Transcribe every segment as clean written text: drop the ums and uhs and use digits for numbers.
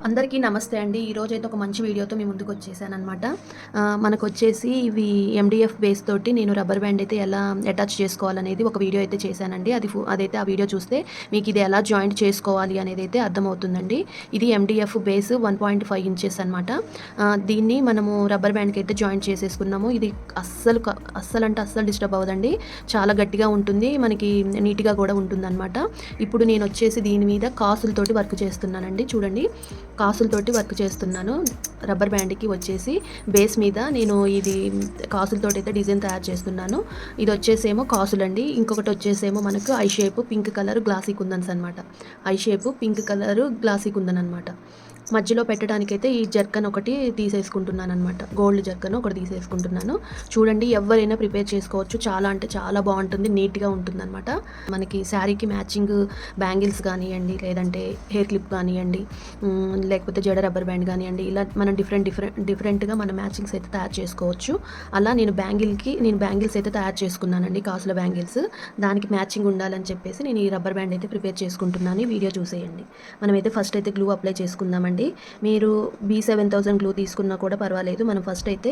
అందరికీ నమస్తే అండి. ఈరోజైతే ఒక మంచి వీడియోతో మీ ముందుకు వచ్చేసాననమాట. మనకొచ్చేసి ఇవి ఎండీఎఫ్ బేస్ తోటి నేను రబ్బర్ బ్యాండ్ అయితే ఎలా అటాచ్ చేసుకోవాలనేది ఒక వీడియో అయితే చేశానండి. అదైతే ఆ వీడియో చూస్తే మీకు ఇది ఎలా జాయింట్ చేసుకోవాలి అనేది అయితే అర్థమవుతుందండి. ఇది ఎండీఎఫ్ బేస్ 1.5 ఇంచెస్ అనమాట. దీన్ని మనము రబ్బర్ బ్యాండ్కి అయితే జాయింట్ చేసేసుకున్నాము. ఇది అస్సలు డిస్టర్బ్ అవ్వదండి. చాలా గట్టిగా ఉంటుంది, మనకి నీట్గా కూడా ఉంటుందన్నమాట. ఇప్పుడు నేను వచ్చేసి దీని మీద కాసులతోటి వర్క్ చేస్తున్నానండి. చూడండి, కాసులతోటి వర్క్ చేస్తున్నాను. రబ్బర్ బ్యాండ్కి వచ్చేసి బేస్ మీద నేను ఇది కాసులతోటి అయితే డిజైన్ తయారు చేస్తున్నాను. ఇది వచ్చేసేమో కాసులండి. ఇంకొకటి వచ్చేసేమో మనకు eye shape pink colour glassy kundans అనమాట. Eye shape pink colour glassy kundan అనమాట. మధ్యలో పెట్టడానికైతే ఈ జర్కన్ ఒకటి తీసేసుకుంటున్నాను అనమాట. గోల్డ్ జర్కన్ ఒకటి తీసేసుకుంటున్నాను. చూడండి, ఎవరైనా ప్రిపేర్ చేసుకోవచ్చు. చాలా అంటే చాలా బాగుంటుంది, నీట్గా ఉంటుంది అనమాట. మనకి శారీకి మ్యాచింగ్ బ్యాంగిల్స్ కానివ్వండి, లేదంటే హెయిర్ క్లిప్ కానివ్వండి, లేకపోతే జడ రబ్బర్ బ్యాండ్ కానివ్వండి, ఇలా మనం డిఫరెంట్గా మన మ్యాచింగ్స్ అయితే తయారు చేసుకోవచ్చు. అలా నేను బ్యాంగిల్స్ అయితే తయారు చేసుకున్నానండి, కాసుల బ్యాంగిల్స్. దానికి మ్యాచింగ్ ఉండాలని చెప్పేసి నేను ఈ రబ్బర్ బ్యాండ్ అయితే ప్రిపేర్ చేసుకుంటున్నాను. ఈ వీడియో చూసేయండి. మనమైతే ఫస్ట్ అయితే గ్లూ అప్లై చేసుకుందామండి. మీరు B7000 గ్లూ తీసుకున్నా కూడా పర్వాలేదు. మనం ఫస్ట్ అయితే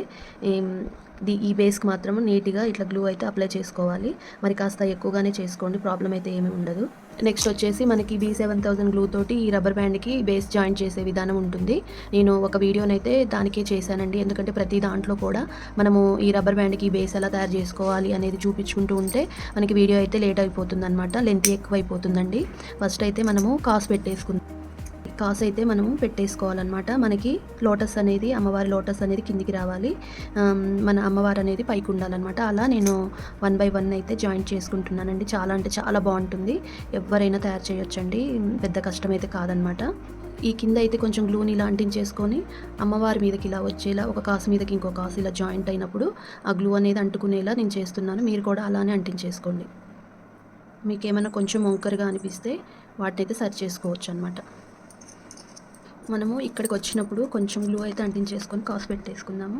ఈ బేస్కి మాత్రం నీట్గా ఇట్లా గ్లూ అయితే అప్లై చేసుకోవాలి. మరి కాస్త ఎక్కువగానే చేసుకోండి, ప్రాబ్లం అయితే ఏమీ ఉండదు. నెక్స్ట్ వచ్చేసి మనకి B7000 గ్లూ తోటి ఈ రబ్బర్ బ్యాండ్కి బేస్ జాయింట్ చేసే విధానం ఉంటుంది. నేను ఒక వీడియోనైతే దానికే చేశానండి. ఎందుకంటే ప్రతి దాంట్లో కూడా మనము ఈ రబ్బర్ బ్యాండ్కి బేస్ ఎలా తయారు చేసుకోవాలి అనేది చూపించుకుంటూ ఉంటే మనకి వీడియో అయితే లేట్ అయిపోతుంది అనమాట, లెంత్ ఎక్కువ అయిపోతుందండి. ఫస్ట్ అయితే మనము కాసు అయితే మనము పెట్టేసుకోవాలన్నమాట. మనకి అమ్మవారి లోటస్ అనేది కిందికి రావాలి, మన అమ్మవారు అనేది పైకి ఉండాలన్నమాట. అలా నేను 1 by 1 అయితే జాయింట్ చేసుకుంటున్నానండి. చాలా అంటే చాలా బాగుంటుంది, ఎవరైనా తయారు చేయొచ్చండి, పెద్ద కష్టం అయితే కాదనమాట. ఈ కింద అయితే కొంచెం గ్లూని ఇలా అంటించేసుకొని అమ్మవారి మీదకి ఇలా వచ్చేలా, ఒక కాసు మీదకి ఇంకో కాసు ఇలా జాయింట్ అయినప్పుడు ఆ గ్లూ అనేది అంటుకునేలా నేను చేస్తున్నాను. మీరు కూడా అలానే అంటించేసుకోండి. మీకు ఏమైనా కొంచెం వంకరగా అనిపిస్తే వాటిని అయితే సరి చేసుకోవచ్చు అనమాట. మనము ఇక్కడికి వచ్చినప్పుడు కొంచెం గ్లూ అయితే అంటించేసుకొని కాసు పెట్టేసుకుందాము.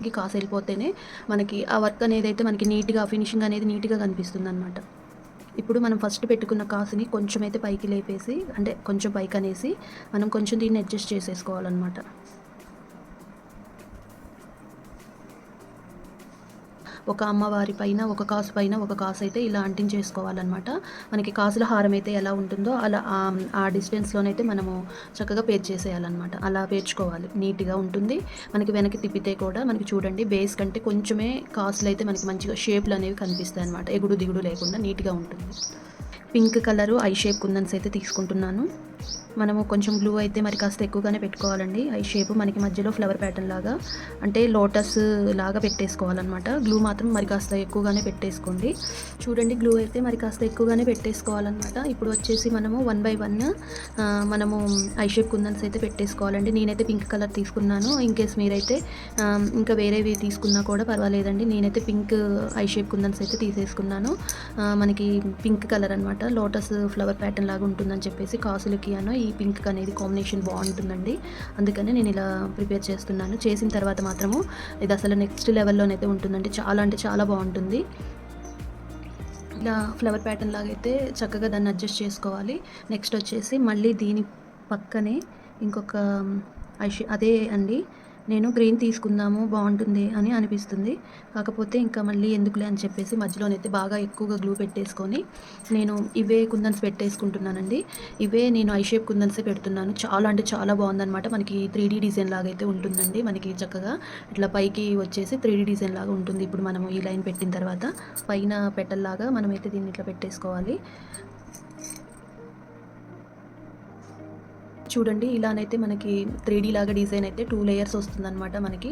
ఈ కాసు వెళ్ళిపోతేనే మనకి ఆ వర్క్ అనేది అయితే మనకి నీట్గా, ఫినిషింగ్ అనేది నీట్గా కనిపిస్తుంది అనమాట. ఇప్పుడు మనం ఫస్ట్ పెట్టుకున్న కాసుని కొంచెం అయితే పైకి లేపేసి, అంటే కొంచెం పైకి అనేసి మనం కొంచెం దీన్ని అడ్జస్ట్ చేసేసుకోవాలన్నమాట. ఒక అమ్మవారి పైన ఒక కాసు అయితే ఇలా అంటించేసుకోవాలన్నమాట. మనకి కాసుల హారం అయితే ఎలా ఉంటుందో అలా ఆ డిస్టెన్స్లోనైతే మనము చక్కగా పేర్చేసేయాలన్నమాట. అలా పేర్చుకోవాలి, నీట్గా ఉంటుంది. మనకి వెనక్కి తిప్పితే కూడా మనకి చూడండి, బేస్ కంటే కొంచెమే కాసులు అయితే మనకి మంచిగా షేప్లు అనేవి కనిపిస్తాయి అన్నమాట. ఎగుడు దిగుడు లేకుండా నీట్గా ఉంటుంది. పింక్ కలరు ఐ షేప్ కుందన్స్ అయితే తీసుకుంటున్నాను. మనము కొంచెం గ్లూ అయితే మరి కాస్త ఎక్కువగానే పెట్టుకోవాలండి. ఐ షేప్ మనకి మధ్యలో ఫ్లవర్ ప్యాటర్న్ లాగా, అంటే లోటస్ లాగా పెట్టేసుకోవాలన్నమాట. గ్లూ మాత్రం మరి కాస్త ఎక్కువగానే పెట్టేసుకోండి. చూడండి, గ్లూ అయితే మరి కాస్త ఎక్కువగానే పెట్టేసుకోవాలన్నమాట. ఇప్పుడు వచ్చేసి మనము 1 by 1 మనము ఐ షేప్ కుందన్స్ అయితే పెట్టేసుకోవాలండి. నేనైతే పింక్ కలర్ తీసుకున్నాను. ఇన్కేస్ మీరైతే ఇంకా వేరేవి తీసుకున్నా కూడా పర్వాలేదండి. నేనైతే పింక్ ఐ షేప్ కుందన్స్ అయితే తీసేసుకున్నాను. మనకి పింక్ కలర్ అనమాట, లోటస్ ఫ్లవర్ ప్యాటర్న్ లాగా ఉంటుందని చెప్పేసి కాసులకి ఈ పింక్ అనేది కాంబినేషన్ బాగుంటుందండి. అందుకనే నేను ఇలా ప్రిపేర్ చేస్తున్నాను. చేసిన తర్వాత మాత్రము ఇది అసలు నెక్స్ట్ లెవెల్లోనైతే ఉంటుందండి. చాలా అంటే చాలా బాగుంటుంది. ఇలా ఫ్లవర్ ప్యాటర్న్ లాగా అయితే చక్కగా దాన్ని అడ్జస్ట్ చేసుకోవాలి. నెక్స్ట్ వచ్చేసి మళ్ళీ దీని పక్కనే ఇంకొక అదే అండి, నేను గ్రీన్ తీసుకుందాము బాగుంటుంది అని అనిపిస్తుంది. కాకపోతే ఇంకా మళ్ళీ ఎందుకులే అని చెప్పేసి మధ్యలోనైతే బాగా ఎక్కువగా గ్లూ పెట్టేసుకొని నేను ఇవే కుందన్స్ పెట్టేసుకుంటున్నానండి. ఇవే నేను ఐ షేప్ కుందన్సే పెడుతున్నాను. చాలా అంటే చాలా బాగుందనమాట. మనకి 3D డిజైన్ లాగా అయితే ఉంటుందండి. మనకి చక్కగా ఇట్లా పైకి వచ్చేసి 3D డిజైన్ లాగా ఉంటుంది. ఇప్పుడు మనము ఈ లైన్ పెట్టిన తర్వాత పైన పెట్టల్లాగా మనమైతే దీన్ని ఇట్లా పెట్టేసుకోవాలి. చూడండి, ఇలానైతే మనకి 3D లాగా డిజైన్ అయితే 2 లేయర్స్ వస్తుందన్నమాట. మనకి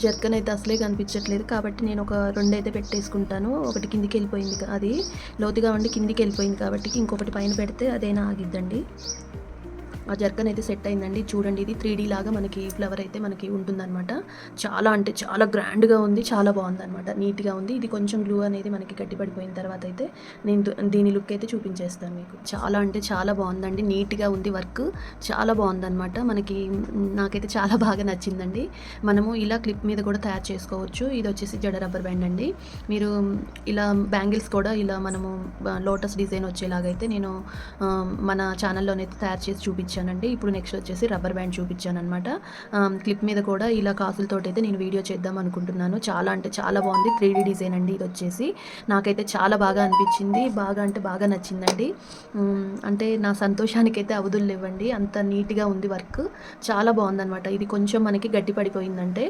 జర్కన్ అయితే అసలే కనిపించట్లేదు కాబట్టి నేను ఒక 2 అయితే పెట్టేసుకుంటాను. ఒకటి కిందికి వెళ్ళిపోయింది, అది లోతుగా ఉండి కిందికి వెళ్ళిపోయింది కాబట్టి ఇంకొకటి పైన పెడితే అదైనా ఆగిద్దండి. ఆ జర్కన్ అయితే సెట్ అయిందండి. చూడండి ఇది 3D లాగా మనకి ఫ్లవర్ అయితే మనకి ఉంటుందనమాట. చాలా అంటే చాలా గ్రాండ్‌గా ఉంది. చాలా బావుందనమాట. నీట్‌గా ఉంది. ఇది కొంచెం గ్లూ అనేది మనకి గట్టిపడిపోయిన తర్వాత అయితే నేను దీని లుక్ అయితే చూపించేస్తాను మీకు. చాలా అంటే చాలా బావుందండి. నీట్‌గా ఉంది వర్క్. చాలా బావుందనమాట. మనకి నాకైతే చాలా బాగా నచ్చిందండి. మనము ఇలా క్లిప్ మీద కూడా తయారు చేసుకోవచ్చు. ఇది వచ్చేసి జడ రబ్బర్ బ్యాండ్ అండి. మీరు ఇలా బ్యాంగిల్స్ కూడా ఇలా మనము లోటస్ డిజైన్ వచ్చేలాగైతే నేను మన ఛానల్లోనైతే తయారు చేసి చూపించానండి. ఇప్పుడు నెక్స్ట్ వచ్చేసి రబ్బర్ బ్యాండ్ చూపించాననమాట. క్లిప్ మీద కూడా ఇలా కాసులతోటి అయితే నేను వీడియో చేద్దాం అనుకుంటున్నాను. చాలా అంటే చాలా బాగుంది. 3D డిజైన్ అండి ఇది వచ్చేసి. నాకైతే చాలా బాగా అనిపించింది. బాగా అంటే బాగా నచ్చిందండి. అంటే నా సంతోషానికైతే అవధులు లేవండి. అంత నీట్‌గా ఉంది వర్క్. చాలా బాగుందనమాట. ఇది కొంచెం మనకి గట్టి పడిపోయిందంటే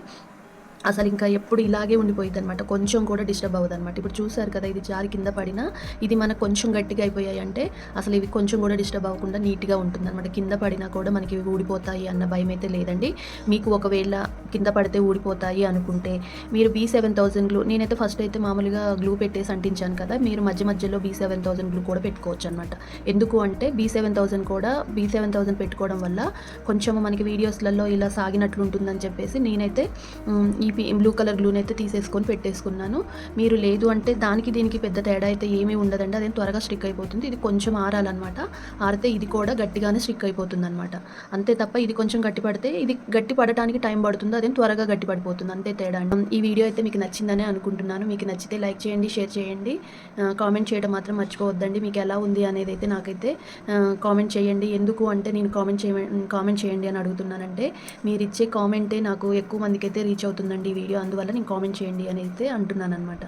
అసలు ఇంకా ఎప్పుడు ఇలాగే ఉండిపోయిద్దనమాట. కొంచెం కూడా డిస్టర్బ్ అవ్వదనమాట. ఇప్పుడు చూసారు కదా! ఇది జారి కింద పడినా ఇది మనకు కొంచెం గట్టిగా అయిపోయాయంటే అసలు ఇవి కొంచెం కూడా డిస్టర్బ్ అవ్వకుండా నీట్‌గా ఉంటుందనమాట. కింద పడినా కూడా మనకి ఇవి ఊడిపోతాయి అన్న భయమైతే లేదండి. మీకు ఒకవేళ కింద పడితే ఊడిపోతాయి అనుకుంటే మీరు B7000 గ్లూ, నేనైతే ఫస్ట్ అయితే మామూలుగా గ్లూ పెట్టేసి అంటించాను కదా! మీరు మధ్య మధ్యలో B7000 గ్లూ కూడా పెట్టుకోవచ్చనమాట. ఎందుకు అంటే B7000 పెట్టుకోవడం వల్ల కొంచెం మనకి వీడియోస్‌లలో ఇలా సాగినట్లుంటుందని చెప్పేసి నేనైతే ఈ బ్లూ కలర్ గ్లూని అయితే తీసేసుకొని పెట్టేసుకున్నాను. మీరు లేదు అంటే దానికి దీనికి పెద్ద తేడా అయితే ఏమీ ఉండదండి. అదేం త్వరగా స్టిక్ అయిపోతుంది. ఇది కొంచెం ఆరాలన్నమాట. ఆరితే ఇది కూడా గట్టిగానే స్టిక్ అయిపోతుందన్నమాట. అంతే తప్ప ఇది కొంచెం గట్టి పడితే ఇది గట్టి పడటానికి టైం పడుతుంది. అదేం త్వరగా గట్టి పడిపోతుంది. అంతే తేడా అండి. ఈ వీడియో అయితే మీకు నచ్చిందనే అనుకుంటున్నాను. మీకు నచ్చితే లైక్ చేయండి, షేర్ చేయండి, కామెంట్ చేయడం మాత్రం మర్చిపోవద్దండి. మీకు ఎలా ఉంది అనేది అయితే నాకైతే కామెంట్ చేయండి. ఎందుకు అంటే నేను కామెంట్ చేయండి అని అడుగుతున్నానంటే మీరు ఇచ్చే కామెంటే నాకు ఎక్కువ మందికి అయితే రీచ్ అవుతుందండి ఈ వీడియో. అందువల్ల నేను కామెంట్ చేయండి అని అయితే అంటున్నాను అనమాట.